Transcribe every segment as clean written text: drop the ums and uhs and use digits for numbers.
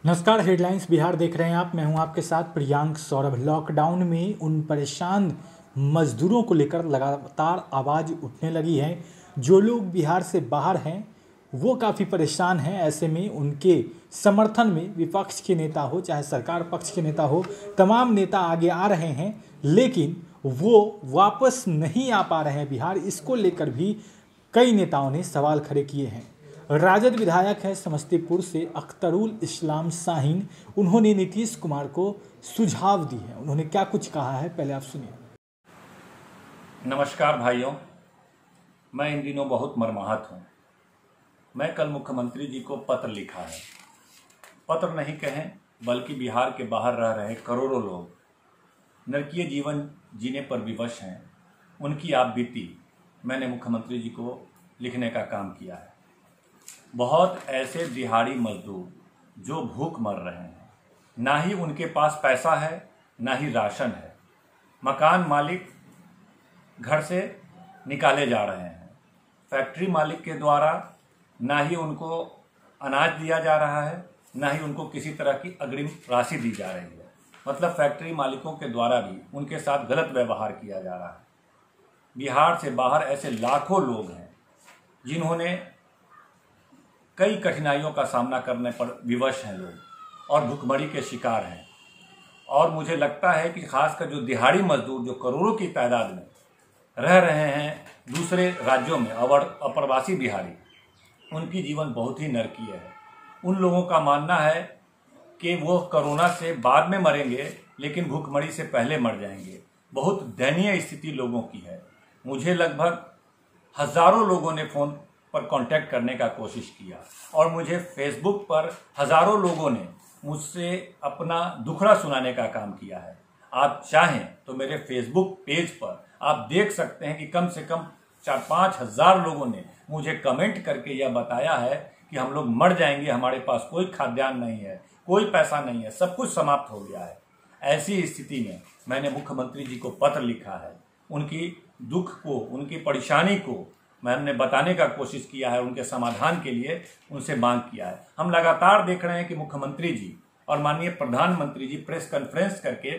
नमस्कार। हेडलाइंस बिहार देख रहे हैं आप। मैं हूं आपके साथ प्रियांक सौरभ। लॉकडाउन में उन परेशान मजदूरों को लेकर लगातार आवाज़ उठने लगी है। जो लोग बिहार से बाहर हैं वो काफ़ी परेशान हैं। ऐसे में उनके समर्थन में विपक्ष के नेता हो चाहे सरकार पक्ष के नेता हो, तमाम नेता आगे आ रहे हैं, लेकिन वो वापस नहीं आ पा रहे हैं बिहार। इसको लेकर भी कई नेताओं ने सवाल खड़े किए हैं। राजद विधायक है समस्तीपुर से अख्तरुल इस्लाम शाहीन, उन्होंने नीतीश कुमार को सुझाव दी है। उन्होंने क्या कुछ कहा है, पहले आप सुनिए। नमस्कार भाइयों, मैं इन दिनों बहुत मर्माहत हूँ। मैं कल मुख्यमंत्री जी को पत्र लिखा है। पत्र नहीं कहें बल्कि बिहार के बाहर रह रहे करोड़ों लोग नरकीय जीवन जीने पर विवश हैं, उनकी आप बीती मैंने मुख्यमंत्री जी को लिखने का काम किया है। बहुत ऐसे दिहाड़ी मजदूर जो भूख मर रहे हैं, ना ही उनके पास पैसा है ना ही राशन है। मकान मालिक घर से निकाले जा रहे हैं। फैक्ट्री मालिक के द्वारा ना ही उनको अनाज दिया जा रहा है ना ही उनको किसी तरह की अग्रिम राशि दी जा रही है। मतलब फैक्ट्री मालिकों के द्वारा भी उनके साथ गलत व्यवहार किया जा रहा है। बिहार से बाहर ऐसे लाखों लोग हैं जिन्होंने कई कठिनाइयों का सामना करने पर विवश हैं लोग और भुखमरी के शिकार हैं। और मुझे लगता है कि खासकर जो दिहाड़ी मजदूर जो करोड़ों की तादाद में रह रहे हैं दूसरे राज्यों में और अप्रवासी बिहारी, उनकी जीवन बहुत ही नरकीय है। उन लोगों का मानना है कि वो कोरोना से बाद में मरेंगे लेकिन भुखमरी से पहले मर जाएंगे। बहुत दयनीय स्थिति लोगों की है। मुझे लगभग हज़ारों लोगों ने फ़ोन पर कांटेक्ट करने का कोशिश किया और मुझे फेसबुक पर हज़ारों लोगों ने मुझसे अपना दुखड़ा सुनाने का काम किया है। आप चाहें तो मेरे फेसबुक पेज पर आप देख सकते हैं कि कम से कम 4-5 हज़ार लोगों ने मुझे कमेंट करके यह बताया है कि हम लोग मर जाएंगे, हमारे पास कोई खाद्यान्न नहीं है, कोई पैसा नहीं है, सब कुछ समाप्त हो गया है। ऐसी स्थिति में मैंने मुख्यमंत्री जी को पत्र लिखा है। उनकी दुख को, उनकी परेशानी को मैंने बताने का कोशिश किया है, उनके समाधान के लिए उनसे मांग किया है। हम लगातार देख रहे हैं कि मुख्यमंत्री जी और माननीय प्रधानमंत्री जी प्रेस कॉन्फ्रेंस करके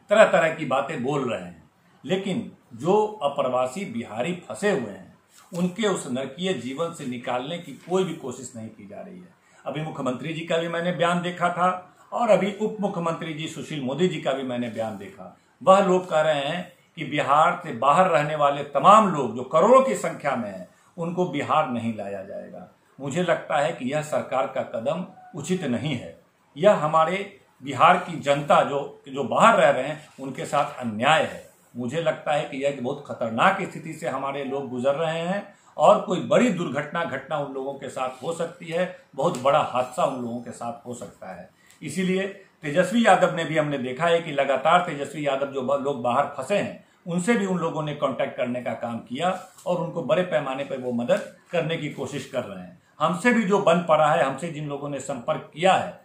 तरह तरह की बातें बोल रहे हैं, लेकिन जो अप्रवासी बिहारी फंसे हुए हैं उनके उस नरकीय जीवन से निकालने की कोई भी कोशिश नहीं की जा रही है। अभी मुख्यमंत्री जी का भी मैंने बयान देखा था और अभी उप मुख्यमंत्री जी सुशील मोदी जी का भी मैंने बयान देखा। वह लोग कह रहे हैं कि बिहार से बाहर रहने वाले तमाम लोग जो करोड़ों की संख्या में हैं उनको बिहार नहीं लाया जाएगा। मुझे लगता है कि यह सरकार का कदम उचित नहीं है। यह हमारे बिहार की जनता जो बाहर रह रहे हैं उनके साथ अन्याय है। मुझे लगता है कि यह बहुत खतरनाक स्थिति से हमारे लोग गुजर रहे हैं और कोई बड़ी घटना उन लोगों के साथ हो सकती है। बहुत बड़ा हादसा उन लोगों के साथ हो सकता है। इसीलिए तेजस्वी यादव ने भी हमने देखा है कि लगातार तेजस्वी यादव जो लोग बाहर फंसे हैं उनसे भी उन लोगों ने कांटेक्ट करने का काम किया और उनको बड़े पैमाने पर वो मदद करने की कोशिश कर रहे हैं। हमसे भी जो बन पड़ा है, हमसे जिन लोगों ने संपर्क किया है,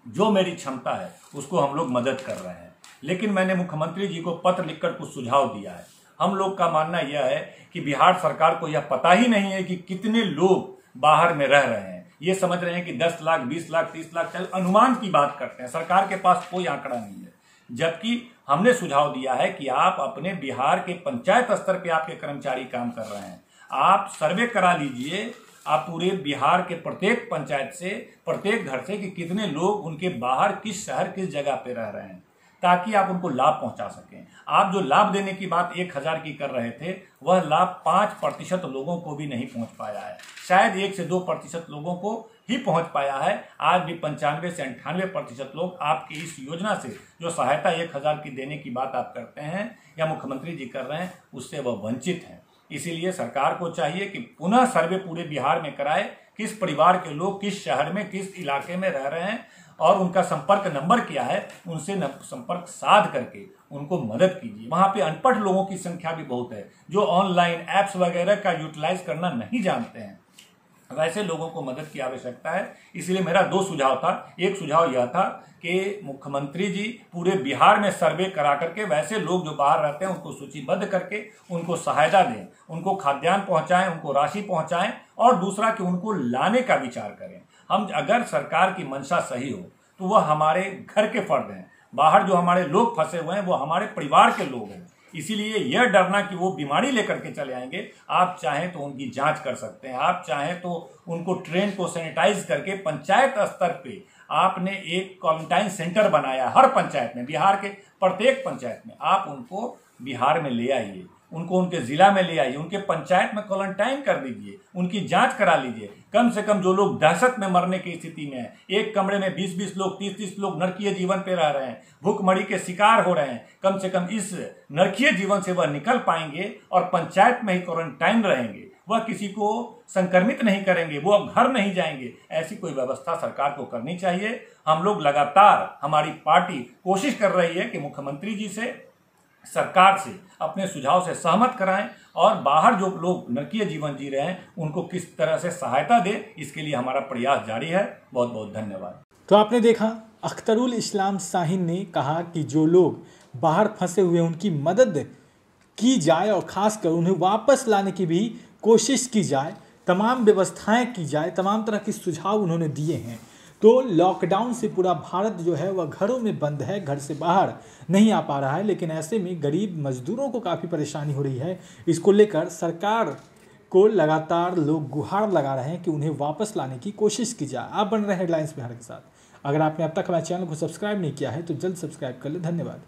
जो मेरी क्षमता है उसको हम लोग मदद कर रहे हैं। लेकिन मैंने मुख्यमंत्री जी को पत्र लिखकर कुछ सुझाव दिया है। हम लोग का मानना यह है कि बिहार सरकार को यह पता ही नहीं है कि कितने लोग बाहर में रह रहे हैं। ये समझ रहे हैं कि 10 लाख, 20 लाख, 30 लाख, चल अनुमान की बात करते हैं। सरकार के पास कोई आंकड़ा नहीं है। जबकि हमने सुझाव दिया है कि आप अपने बिहार के पंचायत स्तर पे आपके कर्मचारी काम कर रहे हैं, आप सर्वे करा लीजिए आप पूरे बिहार के प्रत्येक पंचायत से, प्रत्येक घर से कि कितने लोग उनके बाहर किस शहर किस जगह पे रह रहे हैं, ताकि आप उनको लाभ पहुंचा सकें। आप जो लाभ देने की बात 1000 की कर रहे थे, वह लाभ 5% लोगों को भी नहीं पहुंच पाया है। शायद 1 से 2% लोगों को ही पहुंच पाया है। आज भी 95 से 98% लोग आपकी इस योजना से जो सहायता 1000 की देने की बात आप करते हैं या मुख्यमंत्री जी कर रहे हैं, उससे वह वंचित हैं। इसीलिए सरकार को चाहिए कि पुनः सर्वे पूरे बिहार में कराए, किस परिवार के लोग किस शहर में किस इलाके में रह रहे हैं और उनका संपर्क नंबर क्या है, उनसे संपर्क साध करके उनको मदद कीजिए। वहाँ पे अनपढ़ लोगों की संख्या भी बहुत है जो ऑनलाइन ऐप्स वगैरह का यूटिलाइज करना नहीं जानते हैं। वैसे लोगों को मदद की आवश्यकता है। इसलिए मेरा 2 सुझाव था। एक सुझाव यह था कि मुख्यमंत्री जी पूरे बिहार में सर्वे करा करके वैसे लोग जो बाहर रहते हैं उनको सूचीबद्ध करके उनको सहायता दें, उनको खाद्यान्न पहुंचाएं, उनको राशि पहुंचाएं और दूसरा कि उनको लाने का विचार करें। हम अगर सरकार की मंशा सही हो तो वह हमारे घर के फर्द हैं। बाहर जो हमारे लोग फंसे हुए हैं वो हमारे परिवार के लोग हैं। इसीलिए यह डरना कि वो बीमारी लेकर के चले आएंगे, आप चाहें तो उनकी जांच कर सकते हैं, आप चाहें तो उनको ट्रेन को सैनिटाइज करके पंचायत स्तर पे आपने एक क्वारंटाइन सेंटर बनाया हर पंचायत में, बिहार के प्रत्येक पंचायत में। आप उनको बिहार में ले आइए, उनको उनके जिला में ले आइए, उनके पंचायत में क्वारंटाइन कर दीजिए, उनकी जांच करा लीजिए। कम से कम जो लोग दहशत में मरने की स्थिति में हैं, एक कमरे में 20-20 लोग 30-30 लोग नरकीय जीवन पे रह रहे हैं, भूखमरी के शिकार हो रहे हैं, कम से कम इस नरकीय जीवन से वह निकल पाएंगे और पंचायत में ही क्वारंटाइन रहेंगे, वह किसी को संक्रमित नहीं करेंगे, वो अब घर नहीं जाएंगे। ऐसी कोई व्यवस्था सरकार को करनी चाहिए। हम लोग लगातार, हमारी पार्टी कोशिश कर रही है कि मुख्यमंत्री जी से, सरकार से अपने सुझाव से सहमत कराएं और बाहर जो लोग नरकीय जीवन जी रहे हैं उनको किस तरह से सहायता दे, इसके लिए हमारा प्रयास जारी है। बहुत बहुत धन्यवाद। तो आपने देखा, अख्तरुल इस्लाम शाहीन ने कहा कि जो लोग बाहर फंसे हुए हैं उनकी मदद की जाए और ख़ासकर उन्हें वापस लाने की भी कोशिश की जाए, तमाम व्यवस्थाएं की जाए, तमाम तरह के सुझाव उन्होंने दिए हैं। तो लॉकडाउन से पूरा भारत जो है वह घरों में बंद है, घर से बाहर नहीं आ पा रहा है, लेकिन ऐसे में गरीब मजदूरों को काफ़ी परेशानी हो रही है। इसको लेकर सरकार को लगातार लोग गुहार लगा रहे हैं कि उन्हें वापस लाने की कोशिश की जाए। आप बन रहे हैं हेडलाइंस बिहार के साथ। अगर आपने अब तक हमारे चैनल को सब्सक्राइब नहीं किया है तो जल्द सब्सक्राइब कर ले। धन्यवाद।